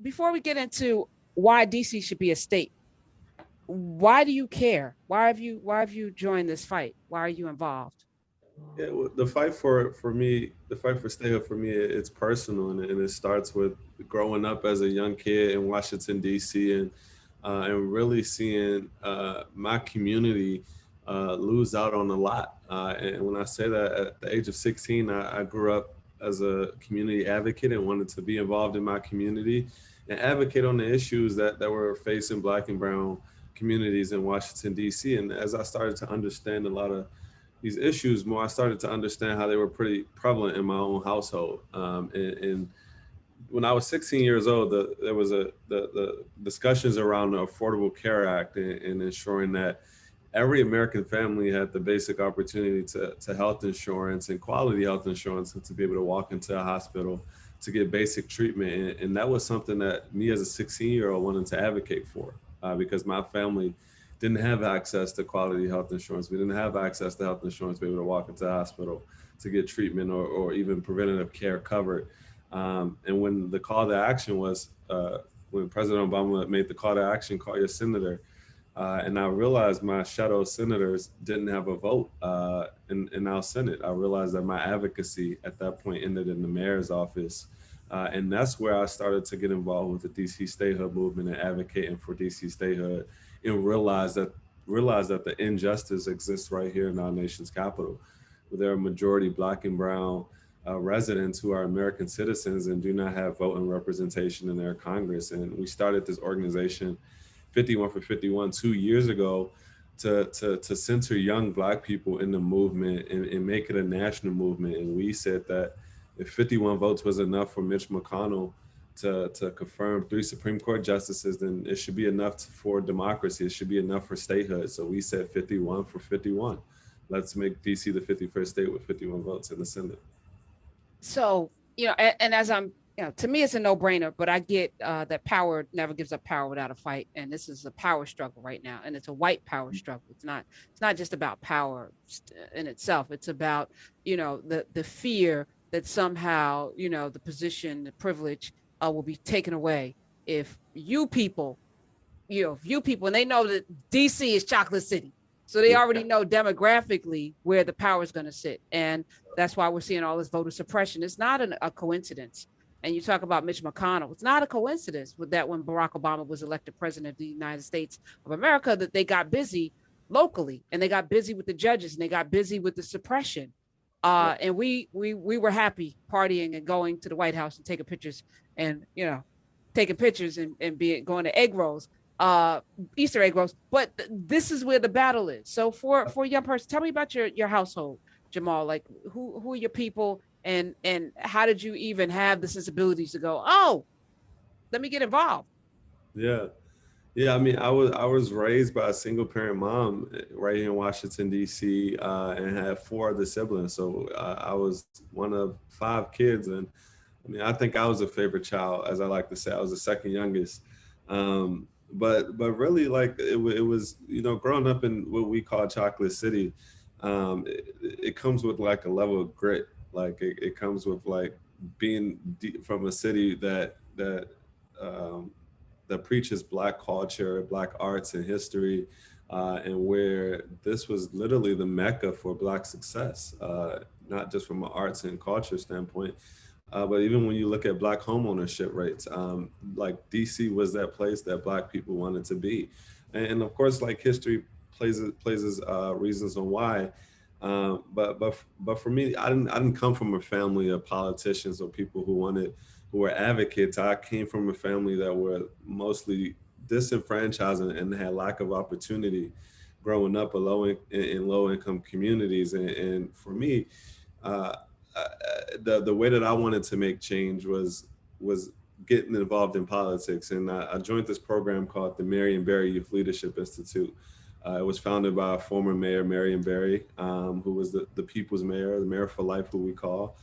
before we get into why DC should be a state, why do you care? Why have you joined this fight? Why are you involved? Yeah, well, the fight for me, the fight for statehood for me, it's personal, and it starts with growing up as a young kid in Washington D.C. And really seeing my community lose out on a lot. And when I say that, at the age of 16, I grew up as a community advocate and wanted to be involved in my community and advocate on the issues that were facing Black and Brown communities in Washington D.C. And as I started to understand a lot of these issues more, I started to understand how they were pretty prevalent in my own household. And when I was 16 years old, there was the discussions around the Affordable Care Act and ensuring that every American family had the basic opportunity to health insurance and quality health insurance, and to be able to walk into a hospital to get basic treatment. And that was something that me as a 16-year-old wanted to advocate for, because my family didn't have access to quality health insurance. We didn't have access to health insurance to be able to walk into a hospital to get treatment or even preventative care covered. And when the call to action was, when President Obama made the call to action, call your senator, and I realized my shadow senators didn't have a vote in our Senate. I realized that my advocacy at that point ended in the mayor's office. And that's where I started to get involved with the DC statehood movement and advocating for DC statehood, and realize that the injustice exists right here in our nation's capital. There are majority Black and Brown residents who are American citizens and do not have voting representation in their Congress. And we started this organization, 51 for 51, 2 years ago, to center young Black people in the movement and make it a national movement. And we said that if 51 votes was enough for Mitch McConnell to confirm 3 Supreme Court justices, then it should be enough for democracy. It should be enough for statehood. So we said 51 for 51. Let's make DC the 51st state with 51 votes in the Senate. So, and as to me, it's a no-brainer, but I get that power never gives up power without a fight. And this is a power struggle right now. And it's a white power struggle. It's not just about power in itself. It's about, the fear that somehow, the position, the privilege will be taken away if you people, and they know that DC is Chocolate City. So they already know demographically where the power is going to sit. And that's why we're seeing all this voter suppression. It's not a coincidence. And you talk about Mitch McConnell. It's not a coincidence with that when Barack Obama was elected president of the United States of America, that they got busy locally, and they got busy with the judges, and they got busy with the suppression. And we were happy partying and going to the White House and taking pictures and, going to egg rolls. Easter egg rolls, but this is where the battle is. So for a young person, tell me about your household, Jamal. Like who are your people, and how did you even have the sensibilities to go, oh, let me get involved? Yeah. Yeah, I mean, I was raised by a single parent mom right here in Washington D.C. And had 4 other siblings. So I was one of 5 kids, and I mean, I think I was a favorite child, as I like to say. I was the second youngest. But really, like it was, growing up in what we call Chocolate City, it comes with like a level of grit. Like it comes with like being from a city that preaches Black culture, Black arts and history, and where this was literally the mecca for Black success, not just from an arts and culture standpoint, but even when you look at Black home ownership rates, like DC was that place that Black people wanted to be. And of course, like history plays reasons on why. But for me, I didn't come from a family of politicians or people who were advocates. I came from a family that were mostly disenfranchised and had lack of opportunity growing up in low income communities. And for me, uh, the way that I wanted to make change was getting involved in politics. And I joined this program called the Marion Barry Youth Leadership Institute. It was founded by a former mayor, Marion Barry, who was the people's mayor, the mayor for life, who we call.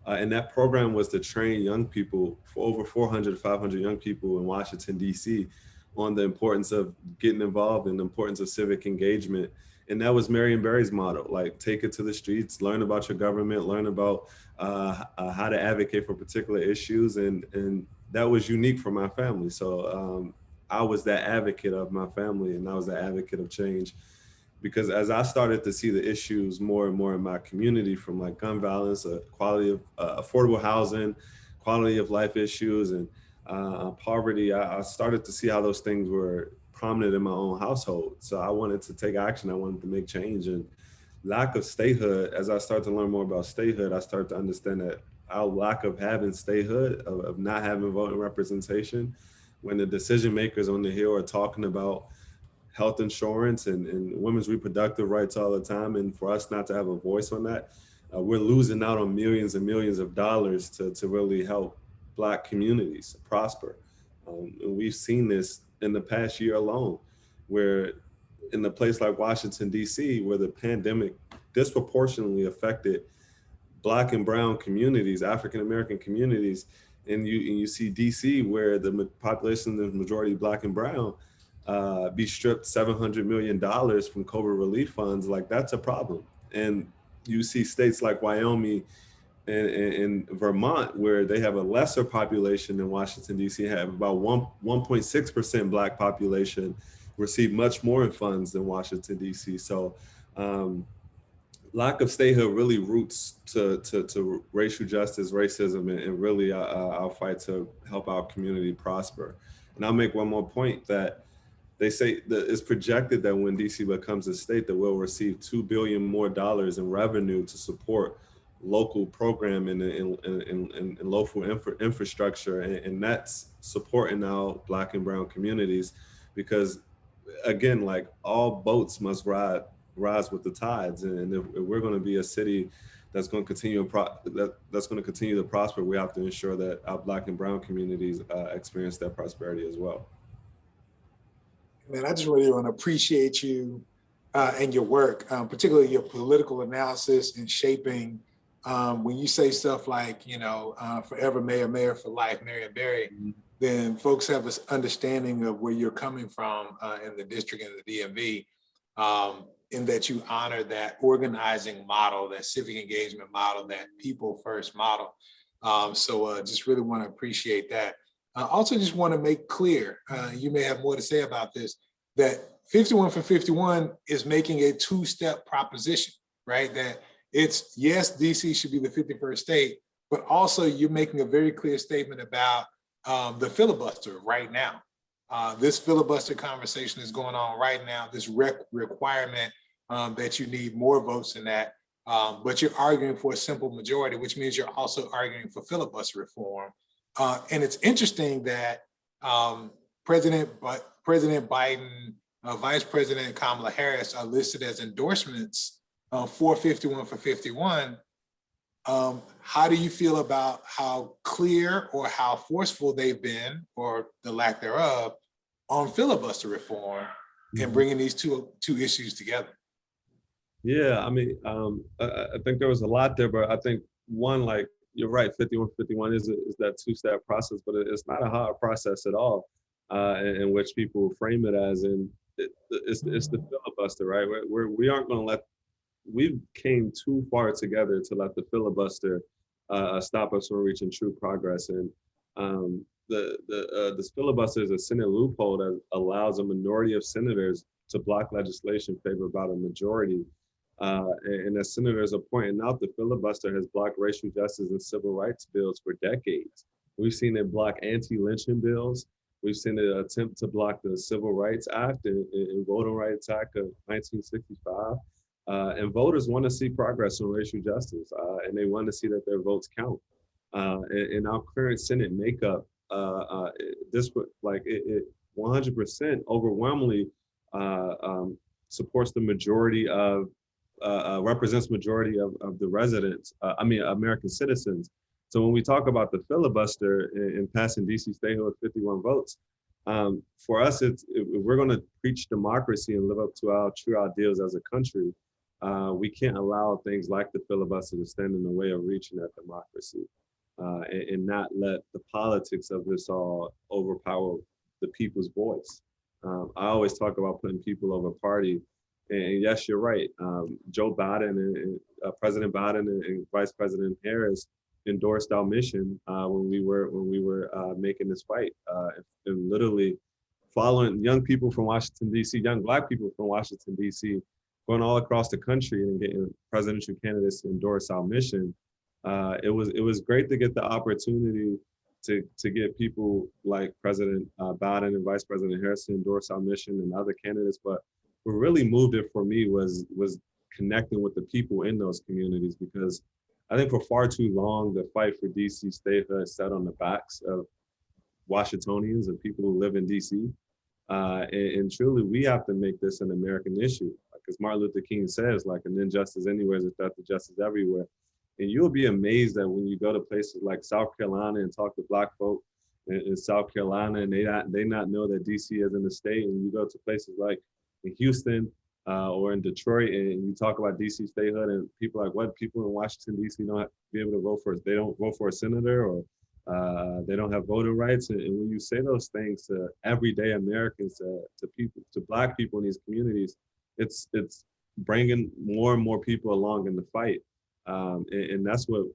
And that program was to train young people, for over 400, 500 young people in Washington, D.C., on the importance of getting involved and the importance of civic engagement. And that was Marion Barry's motto, like take it to the streets, learn about your government, learn about how to advocate for particular issues, and that was unique for my family. So I was that advocate of my family, and I was the advocate of change, because as I started to see the issues more and more in my community, from like gun violence, quality of affordable housing, quality of life issues, and poverty, I started to see how those things were prominent in my own household. So I wanted to take action. I wanted to make change. And lack of statehood, as I started to learn more about statehood, I started to understand that our lack of having statehood, of not having voting representation, when the decision makers on the Hill are talking about health insurance and women's reproductive rights all the time, and for us not to have a voice on that, we're losing out on millions and millions of dollars to really help Black communities prosper. And we've seen this in the past year alone, where in a place like Washington, D.C., where the pandemic disproportionately affected Black and brown communities, African American communities, and you see D.C., where the population is majority Black and brown, be stripped $700 million from COVID relief funds. Like, that's a problem. And you see states like Wyoming and Vermont, where they have a lesser population than Washington, D.C., have about 1.6% Black population, receive much more in funds than Washington, D.C. So lack of statehood really roots to racial justice, racism, and really our fight to help our community prosper. And I'll make one more point, that they say that it's projected that when DC becomes a state, that we'll receive $2 billion more in revenue to support local programming and local infrastructure, and that's supporting our Black and brown communities, because again, like, all boats must rise with the tides, and if we're going to be a city that's going to continue that's going to continue to prosper, we have to ensure that our Black and brown communities experience that prosperity as well. Man, I just really want to appreciate you and your work, particularly your political analysis and shaping. When you say stuff like, forever mayor, mayor for life, Marion Barry, then folks have an understanding of where you're coming from in the district and the DMV, in that you honor that organizing model, that civic engagement model, that people first model. So just really want to appreciate that. Also just want to make clear, you may have more to say about this, that 51 for 51 is making a two-step proposition, right? That it's, yes, DC should be the 51st state, but also you're making a very clear statement about the filibuster right now. This filibuster conversation is going on right now, this requirement that you need more votes than that, but you're arguing for a simple majority, which means you're also arguing for filibuster reform. And it's interesting that President Biden, Vice President Kamala Harris are listed as endorsements for 51 for 51. How do you feel about how clear or how forceful they've been, or the lack thereof, on filibuster reform and bringing these two issues together? Yeah, I mean, I think there was a lot there, but I think one, like, you're right, 51-51 is that two-step process, but it's not a hard process at all, in which people frame it as. And it's the filibuster, right? We aren't going to let, we came too far together to let the filibuster stop us from reaching true progress. And this filibuster is a Senate loophole that allows a minority of senators to block legislation favored by the majority. And as senators are pointing out, the filibuster has blocked racial justice and civil rights bills for decades. We've seen it block anti-lynching bills. We've seen it attempt to block the Civil Rights Act and Voting Rights Act of 1965. And voters want to see progress on racial justice, and they want to see that their votes count. In our current Senate makeup, this would, like, it 100% overwhelmingly supports the majority of, represents majority of the residents, American citizens. So when we talk about the filibuster and passing DC statehood with 51 votes, for us, if we're going to preach democracy and live up to our true ideals as a country, we can't allow things like the filibuster to stand in the way of reaching that democracy, and not let the politics of this all overpower the people's voice. I always talk about putting people over party. And yes, you're right. Joe Biden and President Biden and Vice President Harris endorsed our mission when we were making this fight, and literally following young people from Washington D.C., young Black people from Washington D.C., going all across the country and getting presidential candidates to endorse our mission. It was great to get the opportunity to get people like President Biden and Vice President Harris to endorse our mission and other candidates. But what really moved it for me was connecting with the people in those communities, because I think for far too long, the fight for DC statehood sat on the backs of Washingtonians and people who live in DC. And truly, we have to make this an American issue. Because Martin Luther King says, like, an injustice anywhere is a threat to justice everywhere. And you'll be amazed that when you go to places like South Carolina and talk to Black folk in South Carolina, and they not know that DC isn't a state, and you go to places like in Houston or in Detroit, and you talk about DC statehood, and people are like, what, people in Washington DC don't have to be able to vote for, they don't vote for a senator, or they don't have voting rights. And when you say those things to everyday Americans, to people, to Black people in these communities, it's bringing more and more people along in the fight. And that's what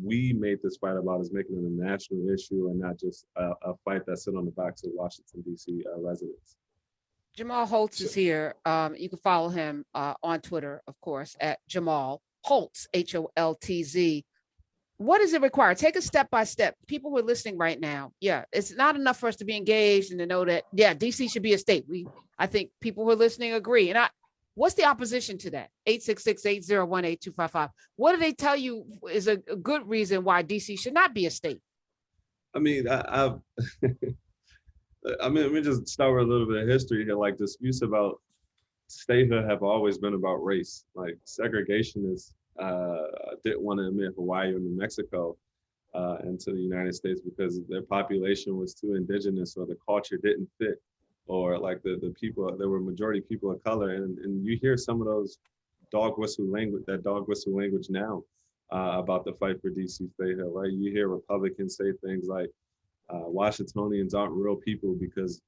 we made this fight about, is making it a national issue and not just a fight that's sit on the backs of Washington, D.C. Residents. Jamelholtz is here. You can follow him on Twitter, of course, at Jamelholtz, Holtz. What does it require? Take a step by step. People who are listening right now, yeah, it's not enough for us to be engaged and to know that, yeah, DC should be a state. I think people who are listening agree. And what's the opposition to that? 866-801-8255. What do they tell you is a good reason why DC should not be a state? I mean, I mean, let me just start with a little bit of history here. Like, disputes about statehood have always been about race. Like, segregationists didn't want to admit Hawaii or New Mexico into the United States because their population was too indigenous, or the culture didn't fit, or like the people, there were majority people of color. And you hear some of those dog whistle language now about the fight for DC statehood, right? You hear Republicans say things like, Washingtonians aren't real people because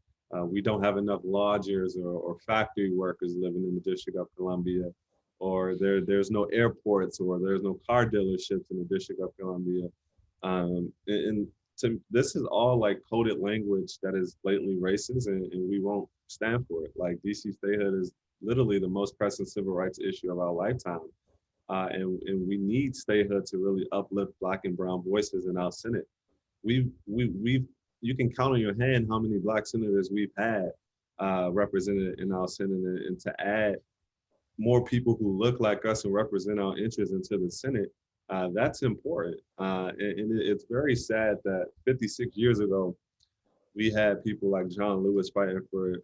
we don't have enough lodgers or factory workers living in the District of Columbia, or there's no airports, or there's no car dealerships in the District of Columbia. This is all like coded language that is blatantly racist, and we won't stand for it. Like, DC statehood is literally the most pressing civil rights issue of our lifetime. And we need statehood to really uplift Black and brown voices in our Senate. You can count on your hand how many Black senators we've had represented in our Senate, and to add more people who look like us and represent our interests into the Senate, that's important. And it's very sad that 56 years ago, we had people like John Lewis fighting for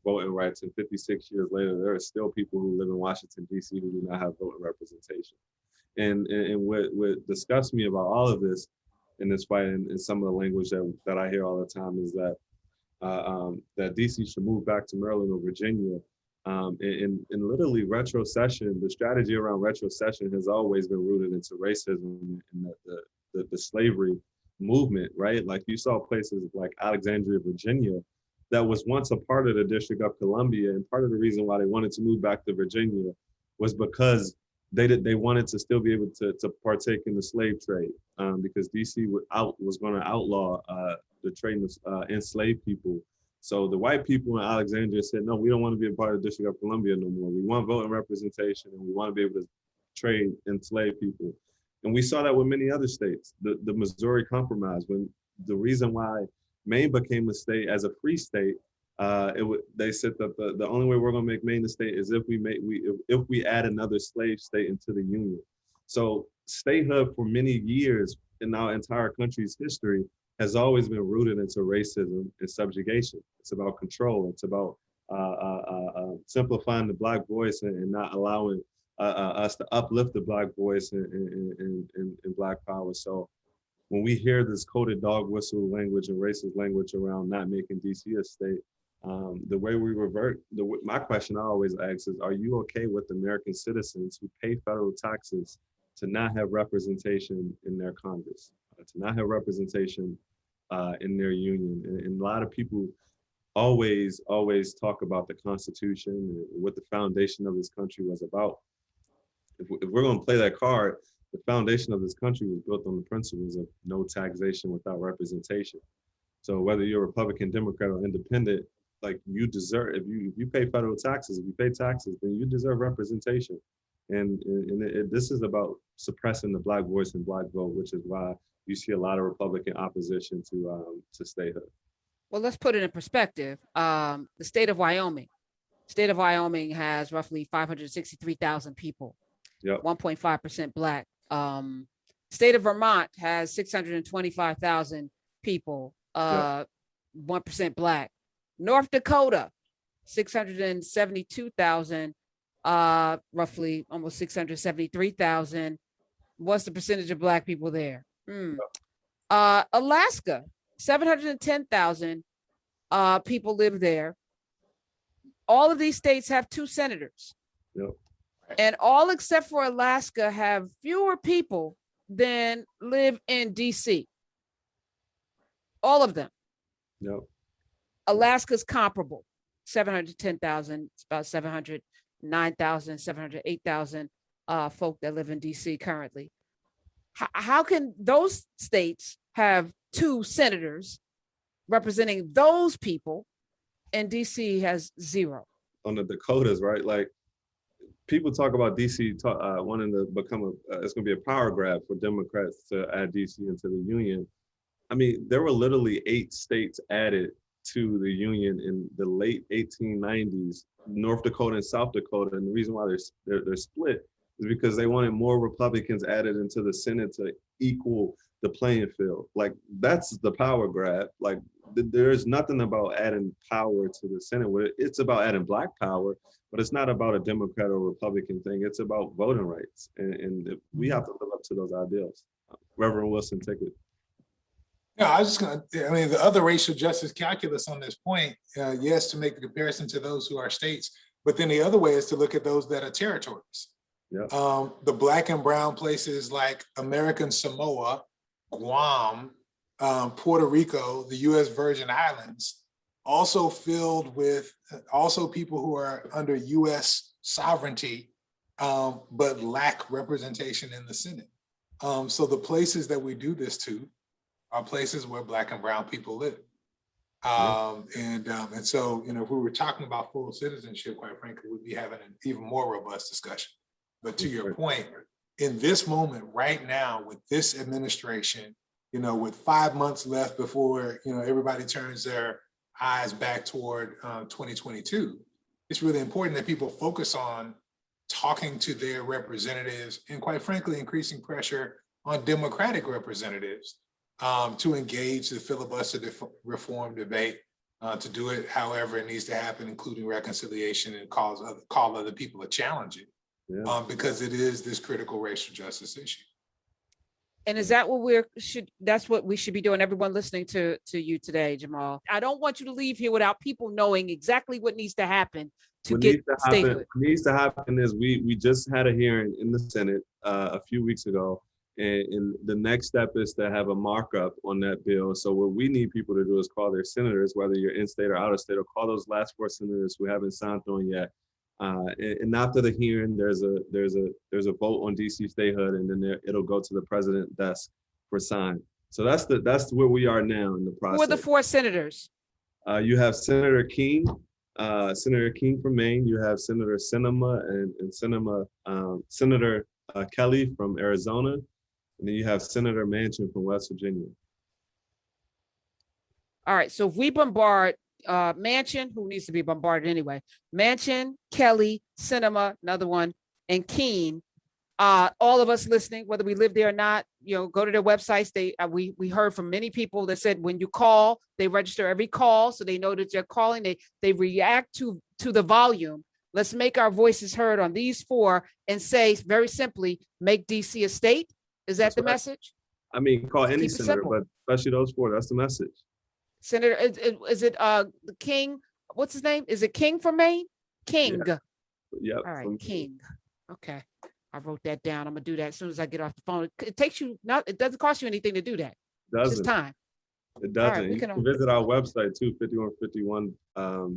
voting rights, and 56 years later, there are still people who live in Washington, D.C. who do not have voting representation. And what disgusts me about all of this in this fight, and some of the language that I hear all the time, is that that DC should move back to Maryland or Virginia. And literally, retrocession, the strategy around retrocession has always been rooted into racism and the slavery movement, right? Like, you saw places like Alexandria, Virginia, that was once a part of the District of Columbia, and part of the reason why they wanted to move back to Virginia was because they wanted to still be able to partake in the slave trade, because DC was going to outlaw the trade of enslaved people. So the white people in Alexandria said, no, we don't want to be a part of the District of Columbia no more. We want voting representation, and we want to be able to trade enslaved people. And we saw that with many other states. The Missouri Compromise, when the reason why Maine became a state as a free state, they said that the only way we're going to make Maine a state is if we add another slave state into the Union. So statehood for many years in our entire country's history has always been rooted into racism and subjugation. It's about control. It's about simplifying the Black voice and not allowing us to uplift the Black voice and Black power. So when we hear this coded dog whistle language and racist language around not making DC a state, the way we revert, my question I always ask is, are you okay with American citizens who pay federal taxes to not have representation in their Congress, to not have representation in their union? And a lot of people always talk about the Constitution and what the foundation of this country was about. If we're going to play that card, the foundation of this country was built on the principles of no taxation without representation. So whether you're Republican, Democrat, or independent, like you deserve, if you pay federal taxes, if you pay taxes, then you deserve representation. And this is about suppressing the Black voice and Black vote, which is why you see a lot of Republican opposition to statehood. Well, let's put it in perspective. The state of Wyoming. State of Wyoming has roughly 563,000 people, 1.5% Black. State of Vermont has 625,000 people, 1% Black. North Dakota, 672,000, roughly almost 673,000. What's the percentage of Black people there? Alaska, 710,000 people live there. All of these states have 2 senators. And all except for Alaska have fewer people than live in DC. All of them. Alaska's comparable, 710,000, it's about 709,000, 708,000 folk that live in DC currently. How can those states have 2 senators representing those people and DC has 0? On the Dakotas, right? Like people talk about DC wanting to become it's going to be a power grab for Democrats to add DC into the union. I mean, there were literally 8 states added to the union in the late 1890s, North Dakota and South Dakota. And the reason why they're split is because they wanted more Republicans added into the Senate to equal the playing field. Like that's the power grab. Like there's nothing about adding power to the Senate. It's about adding Black power, but it's not about a Democrat or Republican thing. It's about voting rights. And we have to live up to those ideals. Reverend Wilson, take it. No, I was just the other racial justice calculus on this point, yes, to make the comparison to those who are states, but then the other way is to look at those that are territories. The Black and brown places like American Samoa, Guam, Puerto Rico, the US Virgin Islands, also filled with people who are under US sovereignty, but lack representation in the Senate. So the places that we do this to are places where Black and brown people live. And so, if we were talking about full citizenship, quite frankly, we'd be having an even more robust discussion. But to your point, in this moment right now with this administration, with 5 months left before, everybody turns their eyes back toward 2022, it's really important that people focus on talking to their representatives and quite frankly, increasing pressure on Democratic representatives to engage the filibuster reform debate, to do it however it needs to happen, including reconciliation and call other people to challenge it, because it is this critical racial justice issue. And is that what that's what we should be doing, everyone listening to you today, Jamal? I don't want you to leave here without people knowing exactly what needs to happen to get statehood. What needs to happen is we just had a hearing in the Senate a few weeks ago. And the next step is to have a markup on that bill. So what we need people to do is call their senators, whether you're in state or out of state, or call those last 4 senators who haven't signed on yet. And after the hearing, there's a vote on DC statehood, and then it'll go to the president's desk for sign. So that's where we are now in the process. Who are the 4 senators? You have Senator King from Maine. You have Senator Sinema and Senator Kelly from Arizona. And then you have Senator Manchin from West Virginia. All right, so if we bombard Manchin, who needs to be bombarded anyway, Manchin, Kelly, Sinema, another one, and Keene, all of us listening, whether we live there or not, go to their websites. We heard from many people that said when you call, they register every call, so they know that you're calling. They react to the volume. Let's make our voices heard on these 4 and say very simply, make DC a state. Is that the message? I mean, call any senator, but especially those 4. That's the message. Senator, is it King? What's his name? Is it King from Maine? King. Yeah. All right, King. Okay, I wrote that down. I'm gonna do that as soon as I get off the phone. It takes you it doesn't cost you anything to do that. It's just time. It doesn't. Right, you can visit our website too, 5151,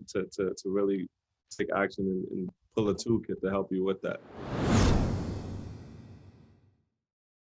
to really take action and pull a toolkit to help you with that.